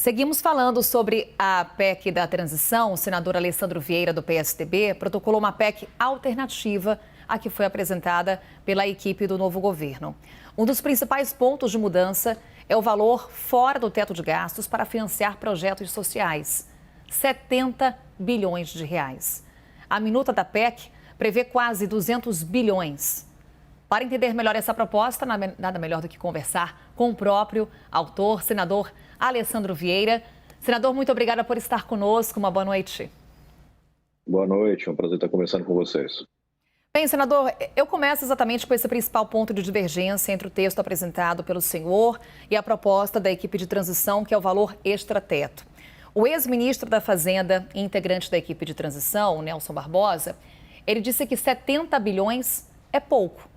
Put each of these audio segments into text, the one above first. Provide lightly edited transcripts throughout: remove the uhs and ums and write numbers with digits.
Seguimos falando sobre a PEC da transição. O senador Alessandro Vieira, do PSDB, protocolou uma PEC alternativa à que foi apresentada pela equipe do novo governo. Um dos principais pontos de mudança é o valor fora do teto de gastos para financiar projetos sociais. 70 bilhões de reais. A minuta da PEC prevê quase 200 bilhões. Para entender melhor essa proposta, nada melhor do que conversar com o próprio autor, senador Alessandro Vieira. Senador, muito obrigada por estar conosco. Uma boa noite. Boa noite, é um prazer estar conversando com vocês. Bem, senador, eu começo exatamente com esse principal ponto de divergência entre o texto apresentado pelo senhor e a proposta da equipe de transição, que é o valor extrateto. O ex-ministro da Fazenda e integrante da equipe de transição, Nelson Barbosa, ele disse que 70 bilhões é pouco.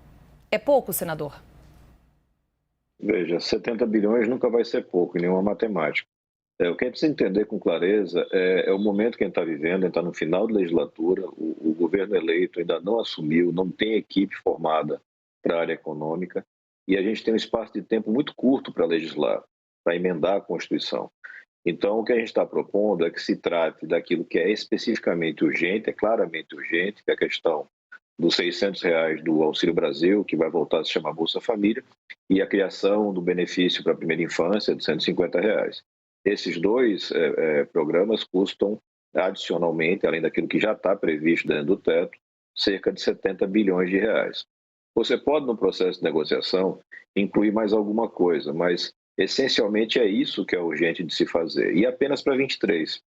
É pouco, senador? Veja, 70 bilhões nunca vai ser pouco em nenhuma matemática. O que a gente precisa entender com clareza é o momento que a gente está vivendo. A gente está no final da legislatura, o governo eleito ainda não assumiu, não tem equipe formada para a área econômica e a gente tem um espaço de tempo muito curto para legislar, para emendar a Constituição. Então, o que a gente está propondo é que se trate daquilo que é especificamente urgente, é claramente urgente, que é a questão dos R$ 600 do Auxílio Brasil, que vai voltar a se chamar Bolsa Família, e a criação do benefício para a primeira infância de R$ 150. Esses dois programas custam adicionalmente, além daquilo que já está previsto dentro do teto, cerca de 70 bilhões de reais. Você pode, no processo de negociação, incluir mais alguma coisa, mas essencialmente é isso que é urgente de se fazer, e apenas para 23.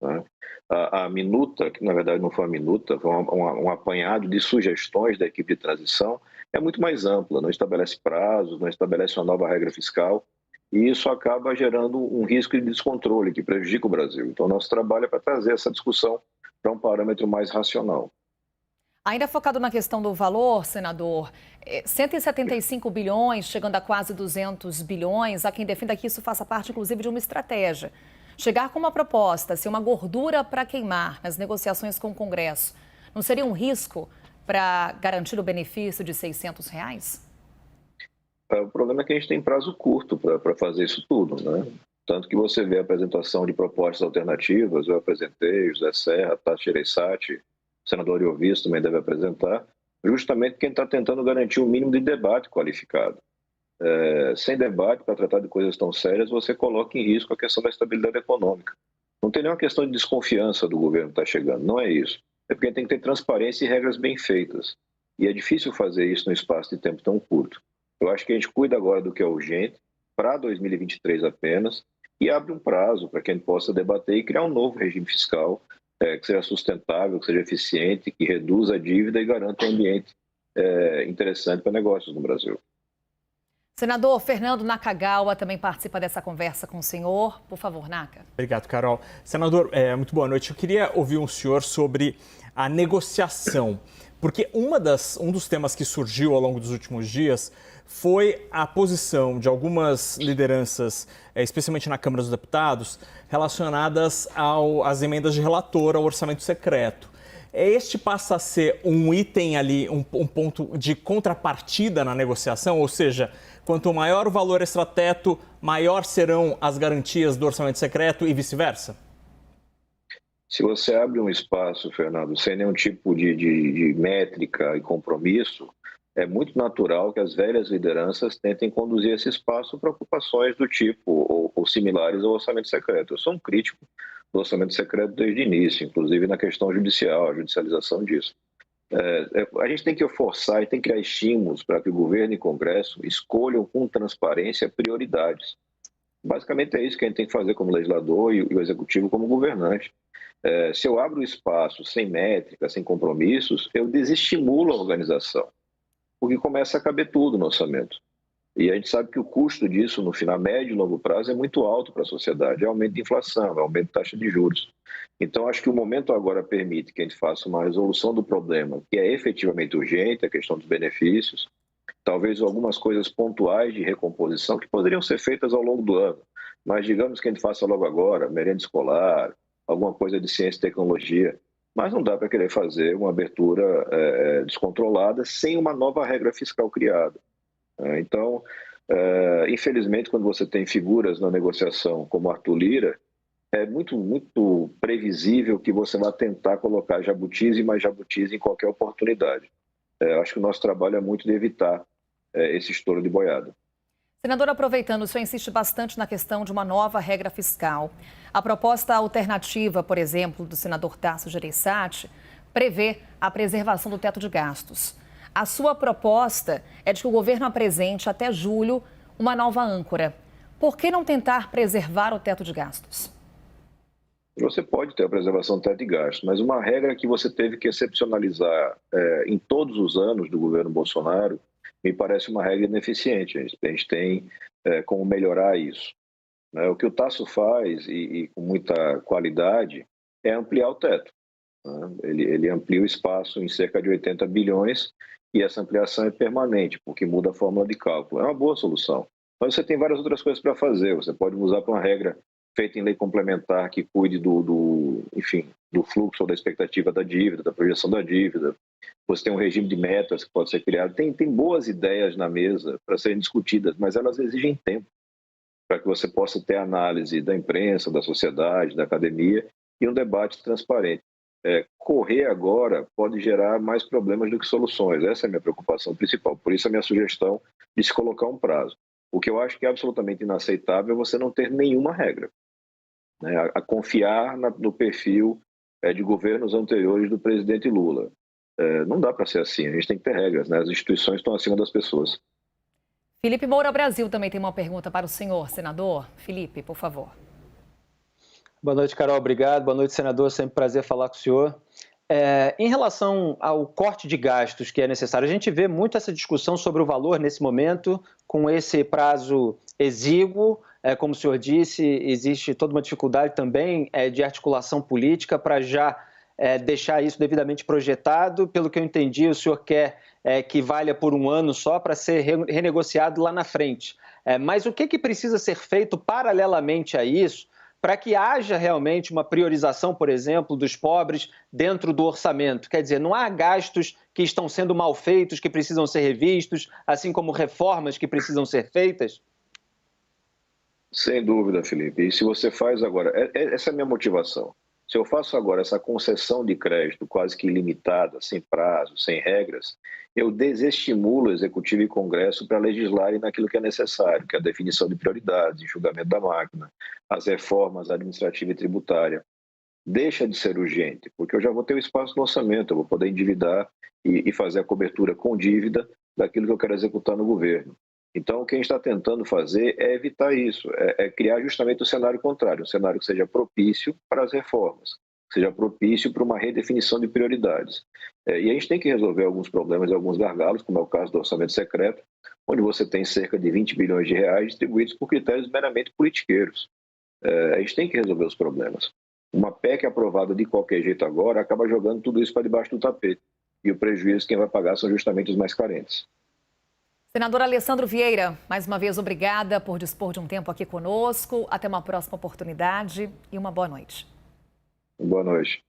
Né? A minuta, que na verdade não foi uma minuta, foi um apanhado de sugestões da equipe de transição, é muito mais ampla, não estabelece prazos, não estabelece uma nova regra fiscal, e isso acaba gerando um risco de descontrole que prejudica o Brasil. Então, nosso trabalho é para trazer essa discussão para um parâmetro mais racional. Ainda focado na questão do valor, senador, 175 bilhões, chegando a quase 200 bilhões, há quem defenda que isso faça parte, inclusive, de uma estratégia. Chegar com uma proposta, ser uma gordura para queimar nas negociações com o Congresso, não seria um risco para garantir o benefício de R$ 600? O problema é que a gente tem prazo curto para fazer isso tudo, né? Tanto que você vê a apresentação de propostas alternativas, eu apresentei, José Serra, Tati Gereissati, o senador Iovisto também deve apresentar, justamente quem está tentando garantir um mínimo de debate qualificado. Sem debate, para tratar de coisas tão sérias, você coloca em risco a questão da estabilidade econômica. Não tem nenhuma questão de desconfiança do governo que está chegando, não é isso. É porque tem que ter transparência e regras bem feitas. E é difícil fazer isso num espaço de tempo tão curto. Eu acho que a gente cuida agora do que é urgente, para 2023 apenas, e abre um prazo para que a gente possa debater e criar um novo regime fiscal que seja sustentável, que seja eficiente, que reduza a dívida e garanta um ambiente interessante para negócios no Brasil. Senador Fernando Nakagawa também participa dessa conversa com o senhor. Por favor, Naka. Obrigado, Carol. Senador, muito boa noite. Eu queria ouvir um senhor sobre a negociação, porque um dos temas que surgiu ao longo dos últimos dias foi a posição de algumas lideranças, especialmente na Câmara dos Deputados, relacionadas às emendas de relator ao orçamento secreto. Este passa a ser um item ali, um ponto de contrapartida na negociação, ou seja, quanto maior o valor extrateto, maior serão as garantias do orçamento secreto e vice-versa? Se você abre um espaço, Fernando, sem nenhum tipo de métrica e compromisso, é muito natural que as velhas lideranças tentem conduzir esse espaço para ocupações do tipo ou similares ao orçamento secreto. Eu sou um crítico do orçamento secreto desde o início, inclusive na questão judicial, a judicialização disso. A gente tem que forçar e tem que criar estímulos para que o governo e o Congresso escolham com transparência prioridades. Basicamente é isso que a gente tem que fazer como legislador e o executivo como governante. Se eu abro o espaço sem métrica, sem compromissos, eu desestimulo a organização, porque começa a caber tudo no orçamento. E a gente sabe que o custo disso, no final, médio e longo prazo, é muito alto para a sociedade. É aumento de inflação, é aumento de taxa de juros. Então, acho que o momento agora permite que a gente faça uma resolução do problema, que é efetivamente urgente, a questão dos benefícios, talvez algumas coisas pontuais de recomposição que poderiam ser feitas ao longo do ano. Mas digamos que a gente faça logo agora, merenda escolar, alguma coisa de ciência e tecnologia. Mas não dá para querer fazer uma abertura descontrolada sem uma nova regra fiscal criada. Então, Infelizmente, quando você tem figuras na negociação como Arthur Lira, é muito previsível que você vai tentar colocar jabutis e mais jabutis em qualquer oportunidade. Acho que o nosso trabalho é muito de evitar esse estouro de boiada. Senador, aproveitando, o senhor insiste bastante na questão de uma nova regra fiscal. A proposta alternativa, por exemplo, do senador Tasso Gereissati, prevê a preservação do teto de gastos. A sua proposta é de que o governo apresente até julho uma nova âncora. Por que não tentar preservar o teto de gastos? Você pode ter a preservação do teto de gastos, mas uma regra que você teve que excepcionalizar em todos os anos do governo Bolsonaro me parece uma regra ineficiente. A gente tem como melhorar isso. O que o Tasso faz, e com muita qualidade, é ampliar o teto. Ele amplia o espaço em cerca de 80 bilhões e essa ampliação é permanente, porque muda a fórmula de cálculo. É uma boa solução. Mas você tem várias outras coisas para fazer. Você pode usar para uma regra feita em lei complementar que cuide do fluxo ou da expectativa da dívida, da projeção da dívida. Você tem um regime de metas que pode ser criado. Tem boas ideias na mesa para serem discutidas, mas elas exigem tempo para que você possa ter análise da imprensa, da sociedade, da academia e um debate transparente. Correr agora pode gerar mais problemas do que soluções. Essa é a minha preocupação principal. Por isso a minha sugestão de se colocar um prazo. O que eu acho que é absolutamente inaceitável é você não ter nenhuma regra. A confiar no perfil de governos anteriores do presidente Lula. Não dá para ser assim, a gente tem que ter regras, As instituições estão acima das pessoas. Felipe Moura Brasil também tem uma pergunta para o senhor, senador. Felipe, por favor. Boa noite, Carol, obrigado. Boa noite, senador, sempre prazer falar com o senhor. Em relação ao corte de gastos que é necessário, a gente vê muito essa discussão sobre o valor nesse momento, com esse prazo exíguo, como o senhor disse, existe toda uma dificuldade também de articulação política para já deixar isso devidamente projetado. Pelo que eu entendi, o senhor quer que valha por um ano só para ser renegociado lá na frente. Mas o que precisa ser feito paralelamente a isso para que haja realmente uma priorização, por exemplo, dos pobres dentro do orçamento? Quer dizer, não há gastos que estão sendo mal feitos, que precisam ser revistos, assim como reformas que precisam ser feitas? Sem dúvida, Felipe. E se você faz agora, essa é a minha motivação. Se eu faço agora essa concessão de crédito quase que ilimitada, sem prazo, sem regras, eu desestimulo o Executivo e Congresso para legislarem naquilo que é necessário, que é a definição de prioridades, enxugamento da máquina, as reformas administrativa e tributária. Deixa de ser urgente, porque eu já vou ter o espaço no orçamento, eu vou poder endividar e fazer a cobertura com dívida daquilo que eu quero executar no governo. Então, o que a gente está tentando fazer é evitar isso, é criar justamente o cenário contrário, um cenário que seja propício para as reformas, que seja propício para uma redefinição de prioridades. E a gente tem que resolver alguns problemas e alguns gargalos, como é o caso do orçamento secreto, onde você tem cerca de 20 bilhões de reais distribuídos por critérios meramente politiqueiros. A gente tem que resolver os problemas. Uma PEC aprovada de qualquer jeito agora acaba jogando tudo isso para debaixo do tapete. E o prejuízo quem vai pagar são justamente os mais carentes. Senador Alessandro Vieira, mais uma vez obrigada por dispor de um tempo aqui conosco. Até uma próxima oportunidade e uma boa noite. Boa noite.